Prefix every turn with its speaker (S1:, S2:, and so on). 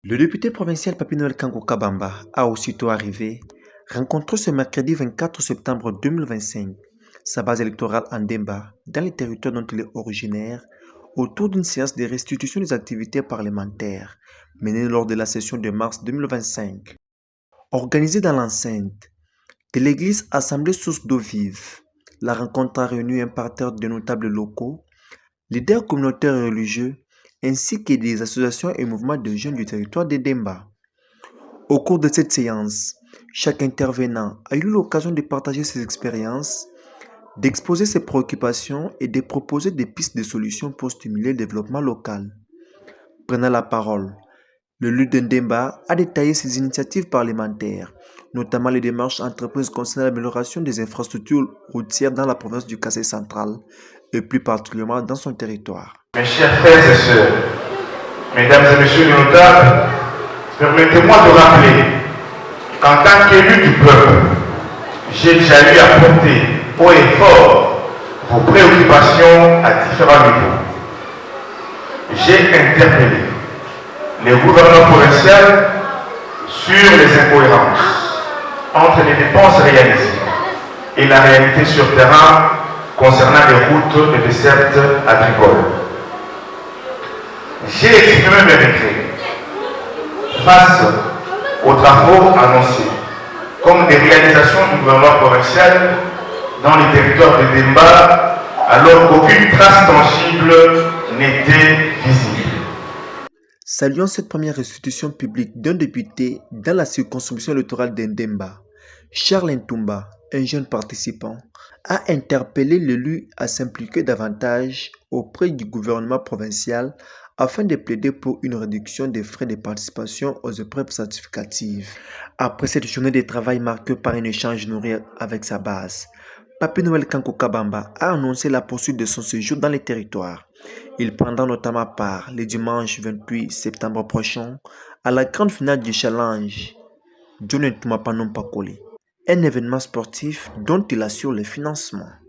S1: Le député provincial Papi-Noël Kango Kabamba a aussitôt arrivé, rencontré ce mercredi 24 septembre 2025 sa base électorale en Demba, dans les territoires dont il est originaire, autour d'une séance de restitution des activités parlementaires menée lors de la session de mars 2025. Organisée dans l'enceinte de l'église Assemblée Source d'eau vive, la rencontre a réuni un parterre de notables locaux, leaders communautaires et religieux, ainsi que des associations et mouvements de jeunes du territoire de Demba. Au cours de cette séance, chaque intervenant a eu l'occasion de partager ses expériences, d'exposer ses préoccupations et de proposer des pistes de solutions pour stimuler le développement local. Prenant la parole, le leader Demba a détaillé ses initiatives parlementaires, notamment les démarches entreprises concernant l'amélioration des infrastructures routières dans la province du Kassai central et plus particulièrement dans son territoire.
S2: Mes chers frères et sœurs, mesdames et messieurs les notables, permettez-moi de rappeler qu'en tant qu'élu du peuple, j'ai déjà eu à porter haut et fort vos préoccupations à différents niveaux. J'ai interpellé les gouvernements provinciaux sur les incohérences entre les dépenses réalisées et la réalité sur terrain concernant les routes et dessertes agricoles. J'ai exprimé mes regrets face aux travaux annoncés comme des réalisations du gouvernement provincial dans les territoires de Demba, alors qu'aucune trace tangible n'était visible.
S1: Saluons cette première restitution publique d'un député dans la circonscription électorale d'Endemba. Charles Ntumba, un jeune participant, a interpellé l'élu à s'impliquer davantage auprès du gouvernement provincial afin de plaider pour une réduction des frais de participation aux épreuves certificatives. Après cette journée de travail marquée par un échange nourri avec sa base, Papi-Noël Kango Kabamba a annoncé la poursuite de son séjour dans les territoires. Il prendra notamment part le dimanche 28 septembre prochain à la grande finale du challenge John Ntumba Panom Pakoli, un événement sportif dont il assure le financement.